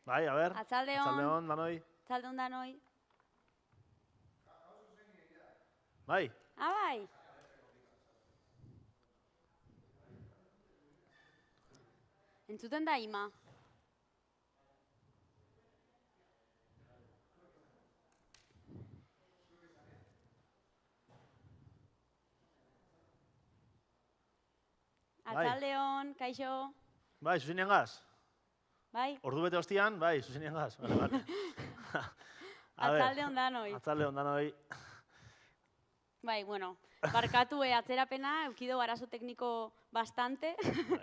Bai, a ber. Atzaldeon. Atzaldeon, danoi. Atzaldeon danoi. Bai. Bai. Entzuten da ima. Atzaldeon, kaixo. Bai, zuzenean gaz. Bai. Ordu bete hostian, bai, zuzenean gaz. Atzaldeon danoi. Atzaldeon danoi. Bai, bueno, barkatu atzerapena, eukido arazo tekniko bastante,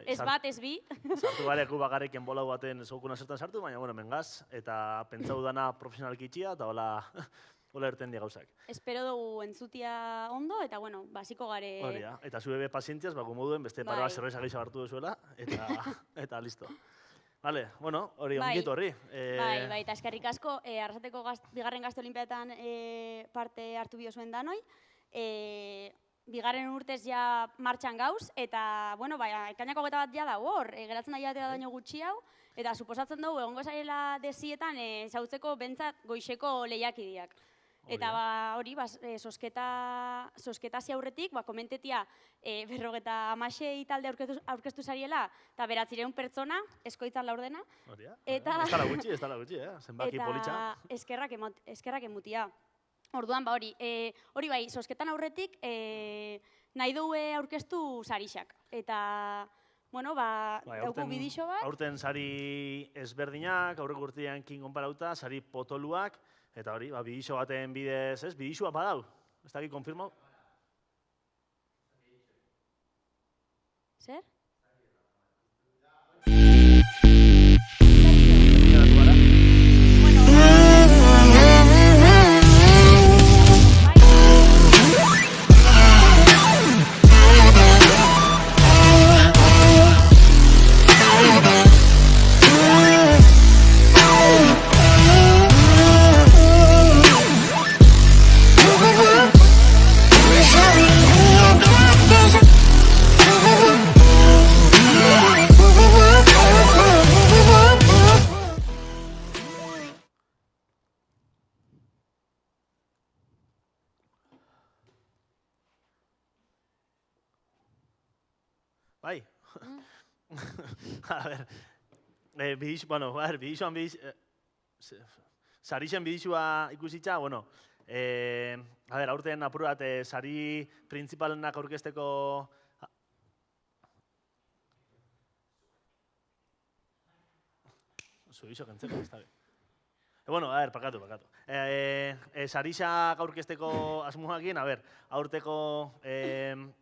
ez bat, ez bi. Sartu gareku bakarriken bolau baten zogukuna zertan sartu, baina, bueno, mengaz, eta pentsau dana profesionalki itxia, eta hola erten dia gauzak. Espero dugu entzutia ondo, eta, bueno, basiko gare... Hori da, eta zube be pazientziaz, bako moduen, beste pare bat zerbait gehiago hartu duzuela, eta listo. Vale, bueno, hori ongitu horri. Bai, eta eskerrik asko, Arrasateko bigarren gazte olimpiadetan parte hartu biozuen danoi. Bigarren urtez ja martxan gauz, eta, bueno, ekainako 21 ja dago hor, geratzen da jatea daño gutxi hau, eta suposatzen dugu egongo zaiela desietan zautzeko bentsat goixeko lehiakideak. Eta hori, sosketa aurretik, komentetia 56 talde aurkeztu zariela, eta 900 pertsona, eskoitzan laurdena. Hori da, ez dala gutxi, zenbaki politxa. Eta eskerrak emutia. Orduan, hori bai, sosketan aurretik nahi dugu aurkeztu sarixak. Eta, bueno, dauku bidixo bat. Aurten sari ezberdinak, aurreko urteankin konparauta, sari potoluak, eta hori, bidixo baten bidez, ez? Bidixoa badau? Ez dakit konfirmau? Zer? Bai. A ber, bidixoan sarixen bidixua ikusitza, bueno, a ber, aurten apur bat, sari printzipalenak aurkezteko... Zubixo kentzeko, ez da. Bueno, a ber, pakatu. Sarixak aurkezteko asmoakin, a ber, aurteko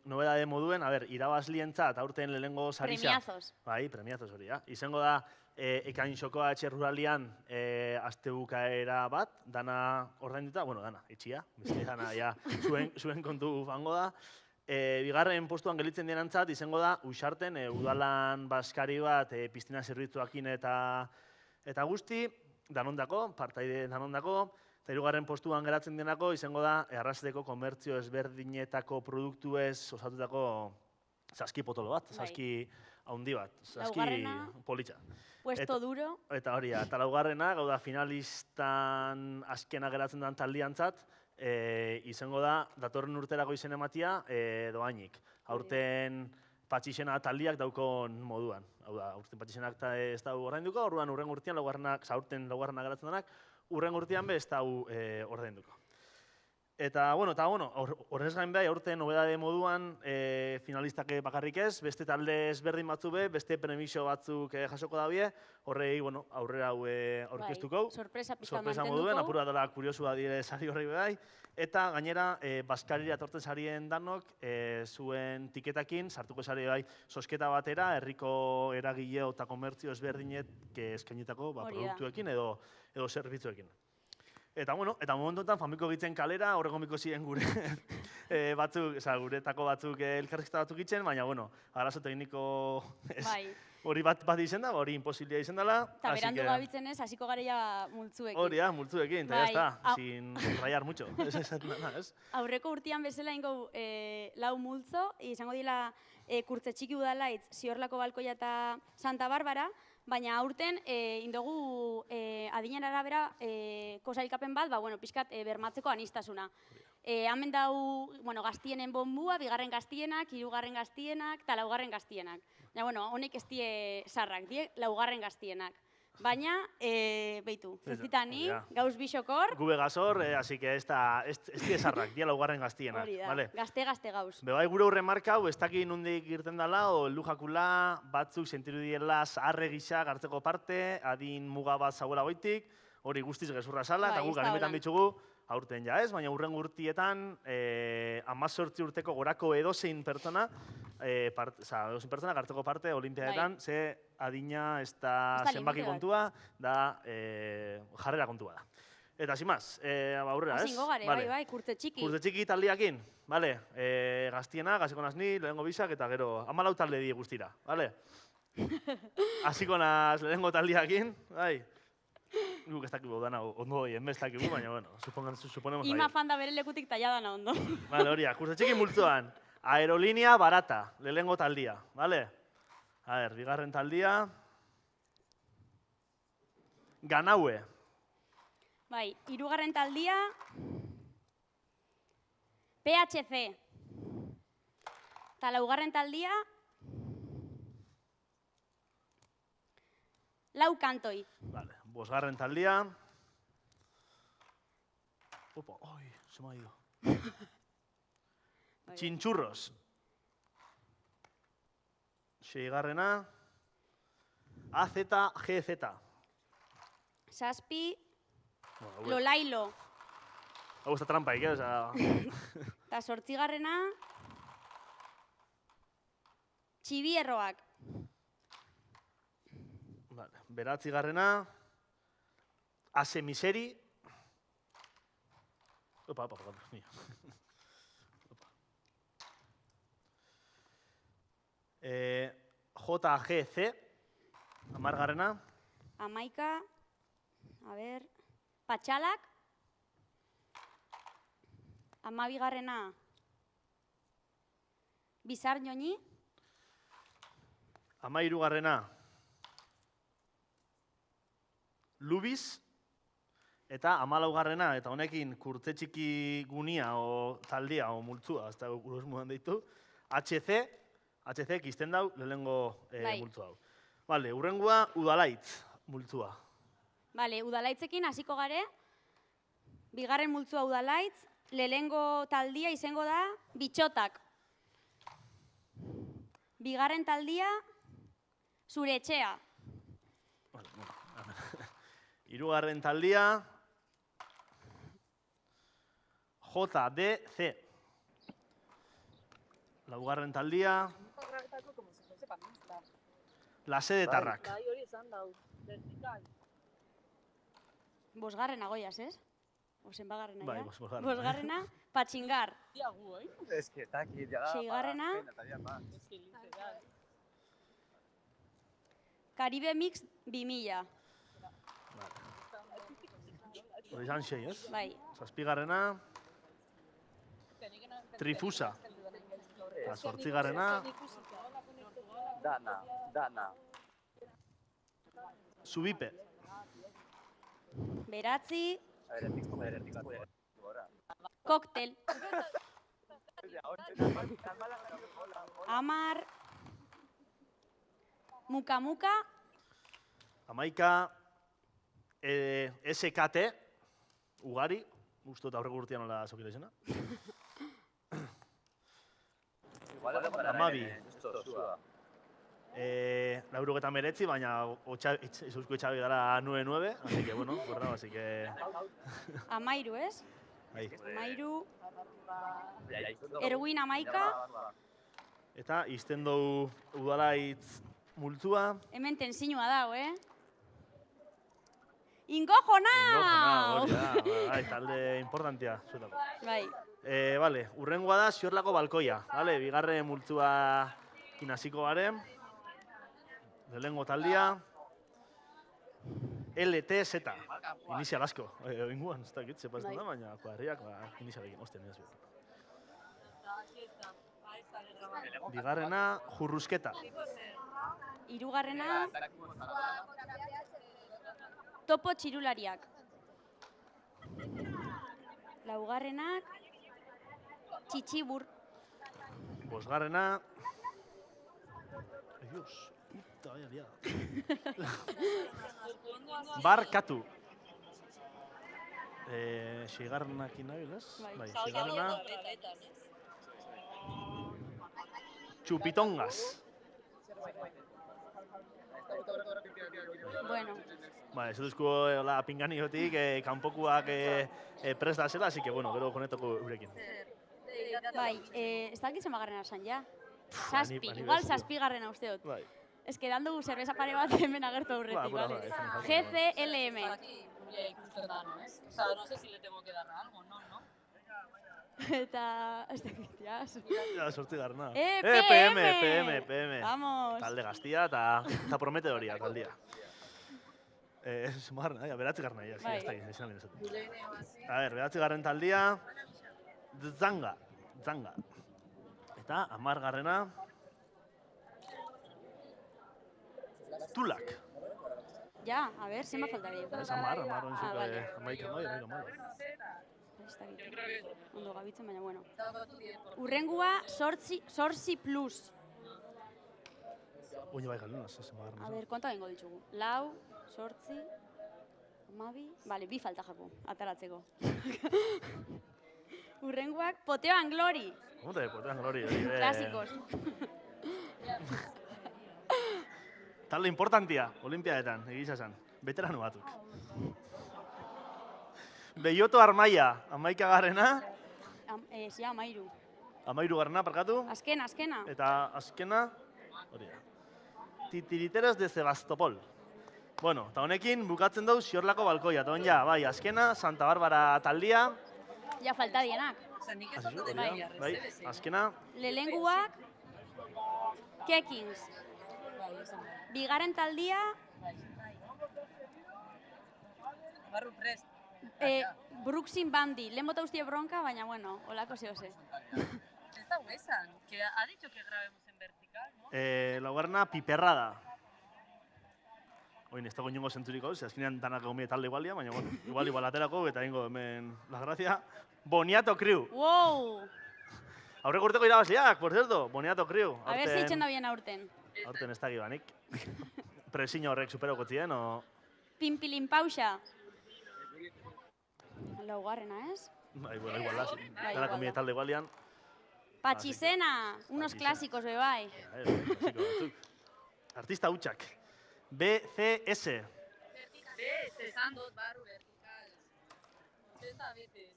nobedade moduen, a ber, irabazlientzat aurten lehenengo sarixa... Premiazos. Bai, premiazos hori, ja. Izango da, ekain xokoa etxe ruralian astebukaera bat, dana ordainduta, bueno, dana, itxia, beste dana, ja, zuen kontu fango da. Bigarren postuan gelitzen dienantzat, izango da, Uxarten, udalan baskari bat, piztina zerbitzuakin eta guzti, danondako, partaide danondako, eta hirugarren postuan geratzen denako, izango da, Arrasateko komertzio ezberdinetako produktuez osatutako saski potolo bat, saski haundi bat, saski politxa. Puesto duro. Eta hori, eta laugarrena, gau da, finalistan azkena geratzen den taldiantzat, izango da, datorren urterako izen ematia, doainik. Aurten patxixena taldiak daukon moduan. Hau da, aurten patxixenak ez da ordainduko, orduan urren urtean, aurten laugarrena geratzen denak, urren urtean be ez da ordainduko. Eta, horrez gain behar, aurten nobedade moduan, finalistak bakarrik ez, beste talde ezberdin batzu be, beste premixo batzuk jasoko dabie, horrei, aurrera hau aurkeztuko. Sorpresa moduen, apura dela kuriosua dire sari horrei bai. Eta gainera, Baskarira etortzen sarien danok, zuen tiketakin, sartuko sari bai, sosketa batera, herriko eragile eta komertzio ezberdinet eskainitako produktuekin edo zerbitzuekin. Eta, momentuetan, famiko gitzen kalera, horrego miko ziren gure batzuk, guretako batzuk elkarrizketa batzuk gitzen, baina, arazo tekniko hori bat izen da, hori imposibilia izen dela. Eta berandu gabitzen ez, hasiko gareia multzuekin. Hori, multzuekin, eta jazta, sin rayar mucho. Aurreko urtean bezala ingo lau multzo, izango dila kurtze txiki udalaitz, Ziorlako Balkoia eta Santa Barbara, baina aurten indogu adinen arabera kosailkapen bat, pixkat bermatzeko anistasuna. Hemen dau, gaztienen bonbua, bigarren gaztienak, hirugarren gaztienak, eta laugarren gaztienak. Honek ez die sarrak, die laugarren gaztienak. Baina, behitu, zizitani, gauz bisokor. Gube gazor, así que ez die sarrak, die laugarren gaztienak. Hori da, gazte gauz. Bebai gure hurren markau, ez dakit nondik irten dela, o heldu jakula, batzuk sentiru diela zaharre gisa gartzeko parte, adin muga bat zauela goitik, hori guztiz gezurra sala, eta guk animetan ditugu, aurten ja ez, baina hurren urtietan 18 urteko gorako edozein pertsona gartzeko parte olimpiadetan, ze adina ez da zenbaki kontua, da jarrera kontua da. Eta zimaz, aurrera ez? Azingo gare, bai, kurtze txiki. Kurtze txiki taldiakin, bale? Gaztiena, gaziko nazni, lehenengo bizak, eta gero 14 talde di guztira, bale? Hasiko naz lehenengo taldiakin, bai? Guk ez dakigu dana ondo hori, enbez dakigu, baina, suponemos ahí. Ima fan da bere lekutik taia dana ondo. Vale, hori, kurtze txiki multzoan. Aerolínea barata, lehenengo taldia, bale? A ver, bigarren taldia. Ganaue. Bai, hirugarren taldia. PHC. Eta laugarren taldia. Lau kantoi. Vale, bosgarren taldia. Opa, oi, se me ha ido. Txintxurros. Seigarrena. AZGZ. Saspi. Lolailo. Hau ez da trampaik, oza... Eta sortzigarrena. Txibierroak. Beratzigarrena. Asemiseri. Opa, mira. JGC, amargarrena. Amaika, a ver, Patxalak. Amabigarrena, Bizar Ñoñi. Amairugarrena, Lubiz. Eta 14garrena, eta honekin kurtze txiki gunia, o taldia, o multzua, ez da guruz mudan deitu, HC izten dau, lehenengo multzu hau. Bale, hurrengua Udalaitz multzua. Bale, Udalaitzekin hasiko gare, bigarren multzua Udalaitz, lehenengo taldia izango da Bitxotak. Bigarren taldia, Zure Etxea. Hirugarren taldia, JDC. Laugarren taldia, La Sedetarrak. Bosgarrena goiaz, ez? Ozen bagarrena, Bai, ja? bosgarrena. Bosgarrena, Patxingar. Seigarrena, Caribe Mix 2000. Hori izan sei, ez? Bai. Zazpigarrena, Trifusa. Eta zortzigarrena, Dana. Zubipe. Beratzi, Koktel. Amar, Muka. Amaika, SKT, ugari, uste eta aurreko urtean nola zokila izena. Amabi. Laurogetan meretzi, baina Eusko Etxabi dara 9-9, así que, bueno, borrado, así que... Amairu, ez? Ahí. Amairu, Erwin amaika, Eta izten dugu Udalaitz multzua. hemen tensinua dago, Ingojona! Hori da, bai, talde importantia, zuetako. Bai. Bale, urrengoa da Ziorlako balkoia, bale, bigarren multzua inaziko garen. Lehenengo taldia. LTZ, inizial asko. Inguan, ez dakit, zepazten da, baina kuadriak, inizialekin, osten, ez behar. Bigarrena, Jurrusketa. Hirugarrena, topo txirulariak. Laugarrenak, txitxibur. Bosgarrena... Ai, Dios, puta, vaya liada. Barkatu. Seigarrenak inabil, ez? Bai, seigarrena... Txupitongas. Bueno, Ba, ez duzko la pinganiotik, kanpokuak prest da zela, así que, bueno, gero konetoko urekin. bai, ez dakit zenbagarrena esan ja. Zazpi, Ani igual bezu. zazpigarrena uste dut. Bai. Ez que dandugu zerbeza pare bat hemen agertu aurretik, Ba, vale? ba, GCLM. O sea, no sé si le tengo que dar algo, ¿no? Eta, ez dakit, ja. Ja, sortzigarrena. PM! Vamos! Talde gaztia eta prometedoria taldea. Zenbagarrena, beratzigarrena, ja, Bai. ez da, izan bine zaten. A ber, beratzigarren taldea, Zanga. Eta, 10garrena, Tulak. Ja, a ver, zenba falta bide. Ez 10, 10, vale. amaika. Ez dakit. Ondo gabitzen, baina bueno. Urrengua, sortzi plus. Oine bai galdunaz, ez A zenbagarrena. ver, konta bengo ditugu. 4, 8, 12, vale, bi falta jaku, ataratzeko. Urrenguak, Poteoan Glori, Hombre, potean glori. klasikos. Talde importantia, olimpiadetan, egisa esan. Veterano batuk. Beioto Armaia, 11garrena, Zia, amairu. 13garrena, parkatu. Azkena. Eta azkena, hori da. Titiriteros de Sebastopol. Bueno, eta honekin bukatzen dugu Ziorlako balkoia. Eta ja, bai, azkena, Santa Barbara taldia. Ja, falta dienak. Bai, azkena, Lehenguak, Kekings. Bigarren taldia, Barru prest. Brooksin Bandi. Lehen bota ustie bronka, baina bueno, holako zehose. Ez da esan, que ha dicho que grabemos en vertical, ¿no? laugarrena Piperrada. Oin, ez dago inongo zenturiko, ze azkenean danak egon talde igualia, baina bueno, igual aterako eta ingo hemen la gracia. Boniato Crew. Wow! Aurreko urteko irabazleak, por cierto, Boniato Crew. A ver si itxen da bien aurten. Aurten ez dakit banik. Presiño horrek superoko zien, o... Pinpilin pausa. Laugarrena, ez? Bai, bueno, igual da. igual Danak da. egon talde igualian. Patxizena, unos Patxizena. clásicos, bai. Klasiko batzuk. Artista hutsak. BCS. Esan dut barru vertical. Ez da betez.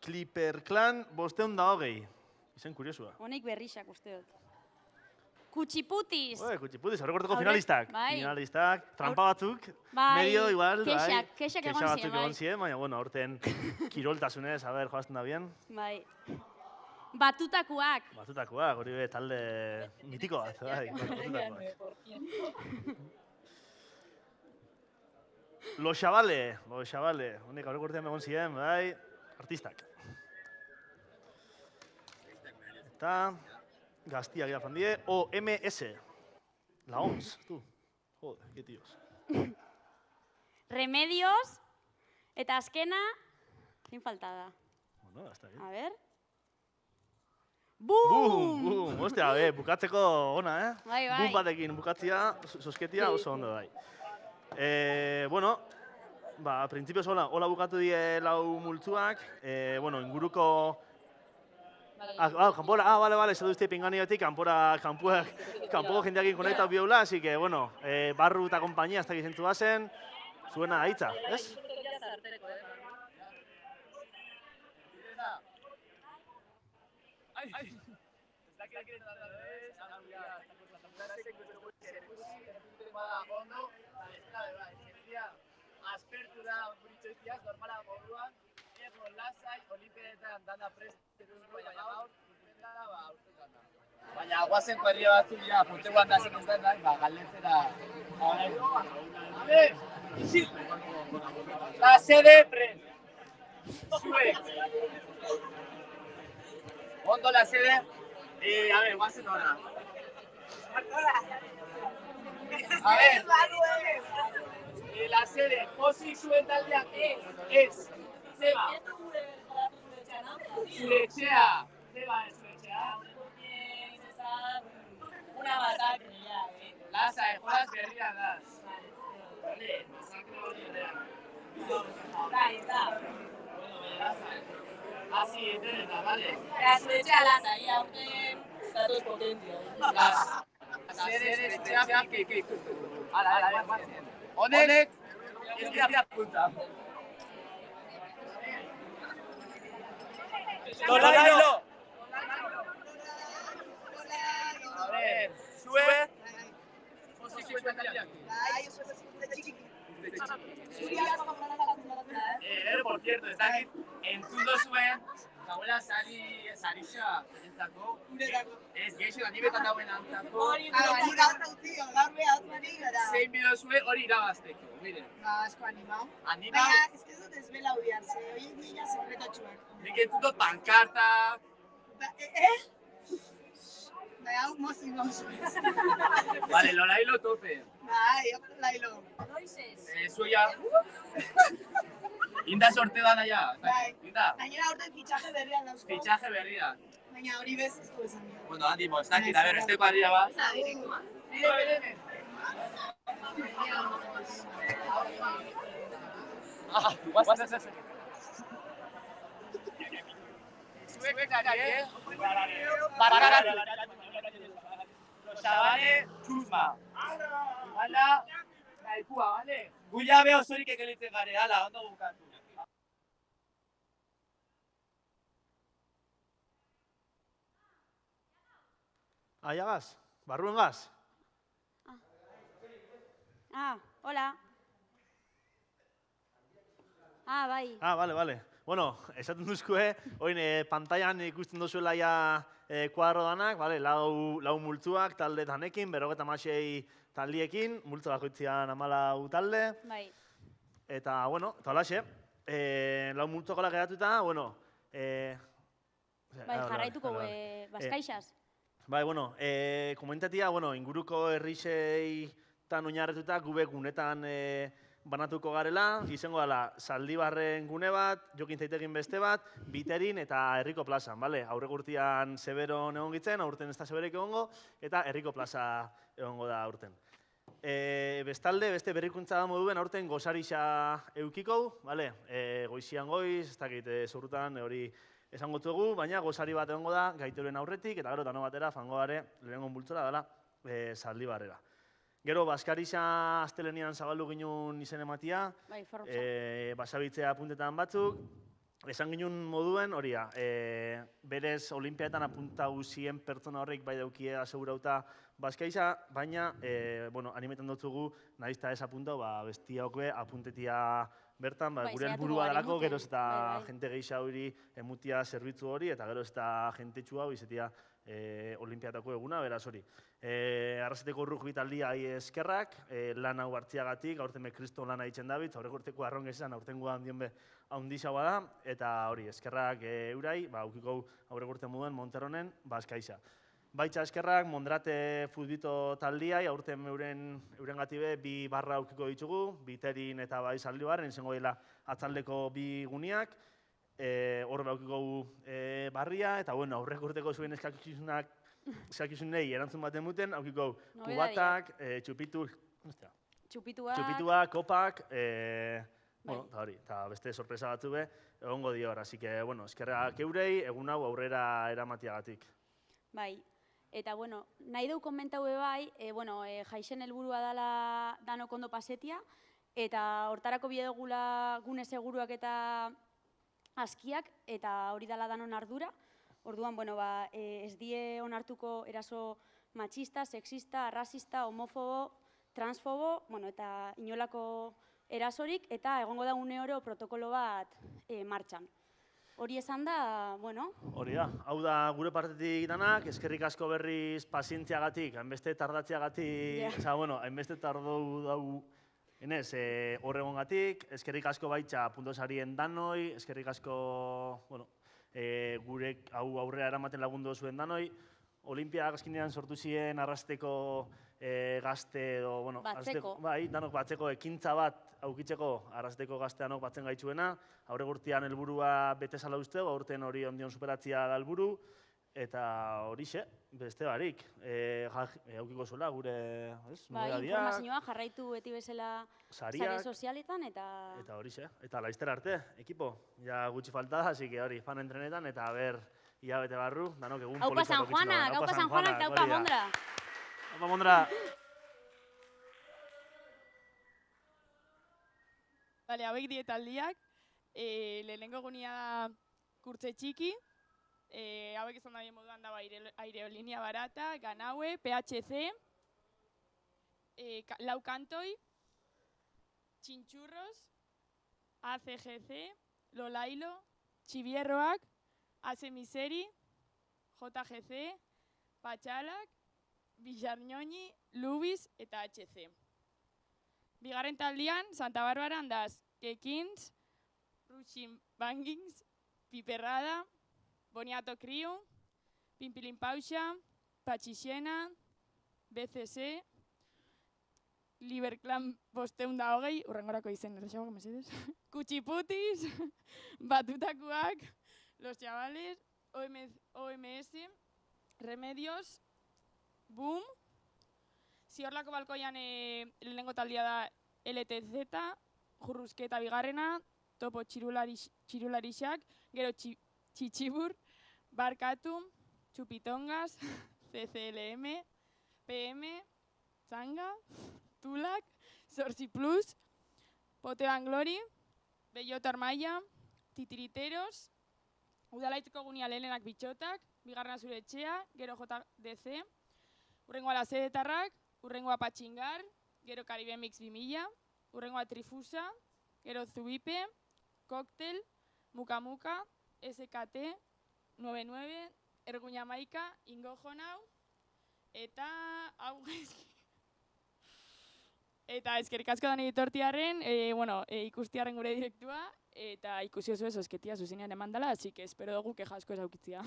Clipper Clan 520. Izen kuriosua. Honek berrixak uste dut. Kutsiputis! Kutsiputis, aurreko urteko Aurre- finalistak. bai. Finalistak, trampa batzuk. Bai, Medio igual, bai. kexak egon batzuk ziren, bai. egon ziren, baina, bueno, aurten kiroltasunez, a ber, joazten da bien. Bai. Batutakuak. Batutakoak, hori be, talde mitiko bat, bai. Batutakoak. Los Chavales, honek aurreko urtean egon ziren, bai, artistak. Eta gaztiak irafan die, OMS. La OMS, tu. Joder, qué tíos. Remedios. Eta azkena, zin falta da. Bueno, hasta bien. A ver. Bum! Bum! Ostia, bukatzeko ona, eh? Bai, bai. Bum batekin bukatzia, sosketia oso ondo bai. Bueno, ba, printzipioz hola bukatu die lau multzuak. Bueno, inguruko... kanpora, bale, ez duzte pinganiotik, kanpoko jendeakin konektau biola, así que, bueno, barru eta kompainia, ez dakit zentu bazen, zuena aitza, ez? Aspertu da buritxoiztiaz, normala moduan, ego lasai, olimpiadetan dana prest, baina gaur, urtetan da, urtetan da. Baina guazen herria batzuk ja, punteguan da zen ez da, galdetzera. A ver, isil! La sede prest. Zuek. Ondo la sede, a ver, guazen hora. A ver, la sede, pozik zuen taldeak ez. Zeba. Zure etxea. Zeba ez zure etxea. Una masacre ya, Lasa, jolas berria daz. Vale, masakre hori ere. Ahí está. Así, enteneta, vale. La flecha lanza y aunque datos potentes. Zeres etxeak que ikusten. Hala, honek, ez dira punta. Lolailo! A ver, zue. Pozik zuen taldeak. Por cierto, ez dakit, entzundo zuen, jauela sarixa entzako, ez geixo anibetan dauen antzako, zein bideo zuen hori irabazteko, mire. Asko animau. Animau, Baina, ez que ez dut ezbela hudiar, ze hori dira sekretotxuak. nik entzundot pankarta, Bai, hau mozik gauzu. vale, Lolailo tope. Bai, Lailo. Zuia, inda sorte da naia, Bai. inda, Gainera aurten fitxaje berriak dauzko. fitxaje berria. Baina hori bez ez du esan dira. Bueno, ánimo, ez dakit, a ver, esteko harria ba. Guazen. Zuek ari, Barkaratu. Xabane, txusma. Hala, naikua, bale? Guiabe osorik egelitzen gare, hala, ondo bukatu. Aiagaz, barruen gaz. Hola. Bai. Bale. Bueno, esaten duzkue, oin pantailan ikusten duzuela ja kuadro danak, bale, lau multzuak talde danekin, 56 taldiekin, multzo bakoitzean 14 talde. Bai. Eta, bueno, eta holaxe, lau multzokola geratuta, bueno... Bai, jarraituko Baskaixaz. Bai, bueno, komentatia, bueno, inguruko herrixei tan oinarretuta gube gunetan banatuko garela, izango dela Zaldibarren gune bat, Jokin Zaitegin beste bat, Biterin eta Herriko plazan, bale? Aurreko urtean Severon egon gitzen, aurten ez da Severek egongo, eta Herriko plaza egongo da aurten. Bestalde, beste berrikuntza da moduen aurten gozarixa eukiko, bale? Goizian goiz, ez dakit zorrutan hori esango dugu, baina gozari bat egongo da gaitoren aurretik, eta gero dano batera fango gare lehenengo bultzora dela Zaldibarrera. Gero, Baskarixa astelenian zabaldu ginen izen ematia, basabitzea apuntetan batzuk, esan ginen moduen, horia, berez olimpiaetan apuntau zien pertsona horrek bai daukie asegurauta Baskaixa, baina, animetan dutzugu, nahizta ez apuntau, bestiaokue apuntetia bertan, gure helburua dalako, gero ez eta jente geisha hori emutia zerbitzu hori, eta gero ez eta jente txua hori izatea olimpiatako eguna, beraz hori. Arrazeteko rugbi taldia eskerrak, lan hau hartziagatik, aurten kriston lan haitzen dabitz, aurreko urteko arron gezan, aurten guan dion be haundixagoa da, eta hori, eskerrak eurai, aukiko aurreko urte moduen Monterronen, Baskaixa. Baitza eskerrak, Mondrate futbito taldiai, aurten euren gatibe, 2 barra aukiko ditugu, Biterin eta bai Zaldibarren, izango dela atzaldeko 2 guniak, horre aukiko barria, eta bueno, aurreko urteko zuen eskakizunei erantzun baten muten, aukiko kubatak, txupituak, kopak, bueno, eta hori, eta beste sorpresa batzu be, egongo dio hor, así que, bueno, eskerrak eurei, egun hau aurrera eramatiagatik. Bai, eta, bueno, nahi dugu komentau bai, jaixen helburua dela danok ondo pasetia, eta hortarako bidegula gune seguruak eta askiak, eta hori dela danon ardura. Orduan, ez die onartuko eraso matxista, sexista, arrazista, homofobo, transfobo, eta inolako erasorik, eta egongo da une oro protokolo bat martxan. Hori esan da, Hori da, hau da gure partetik danak, eskerrik asko berriz pazientziagatik, hainbeste tardatziagatik, hainbeste tardou dau, enez, horregongatik, eskerrik asko baitza puntosarien danoi, eskerrik asko, gure hau aurrera eramaten lagundu zuen danoi, Olimpiadak azkenean sortu ziren arrasteko gazte edo, bueno, Batzeko. bai, danok batzeko ekintza bat aukitzeko arrasteko gazteanok batzen gaitzuena, aurre gurtian helburua bete zala uste, aurten hori ondion superatzia da helburu, eta horixe, beste barik, aukiko zuela gure, ez, Bai, nobedadiak, informazioa jarraitu beti bezala sare sariak, sozialetan eta horixe, eta laizter arte, ekipo, ja gutxi falta da, así que hori, fan entrenetan, eta ber, hilabete barru, danok egun Aupa San Juanak, Aupa San Juanak eta Aupa Mondra. Aupa Mondra. Bale, hauek dietaldiak, lehenengo gunia da kurtze txiki, hauek izan dabien moduan dago aerolinia barata, Ganaue, PHC, Lau Kantoi, Txintxurros, ACGC, Lolailo, Txibierroak, AC Miseri, JGC, Patxalak, Bizarñoñi, Lubis eta HC. Bigarren taldean, Santa Barbara handaz, Kekins, Ruxin Bangings, Piperrada, Boniato Kriu, Pimpilin Pauxa, Patxixena, BCC, Liberclan 520, urrengorako izen, errexago, mesedez, Kutsiputis, Batutakuak, Los Chavales, OMS, Remedios, Boom, Ziorlako balkoian lehenengo taldia da LTZ, Jurruzketa bigarrena, Topo Txirularixak, gero Txitxibur, Barkatum, Txupitongas, CCLM, PM, Zanga, Tulak, Zorzi Plus, Poteban Glori, Bellota Armaia, Titiriteros, Udalaitzeko gunia lehenenak bitxotak, bigarrena zure etxea, gero JDC, urrengoa Lazedetarrak, urrengoa Patxingar, gero Caribe Mix 2000, urrengoa Trifusa, gero Zubipe, Koktel, Muka Muka, SKT, 99, Erguña Maika, Ingo Jonau, eta hau eta eskerrik asko dan editortiarren, ikustiarren gure direktua, eta ikusi oso ez osketia zuzenean emandala, así que espero dugu keja asko ez aukitzia.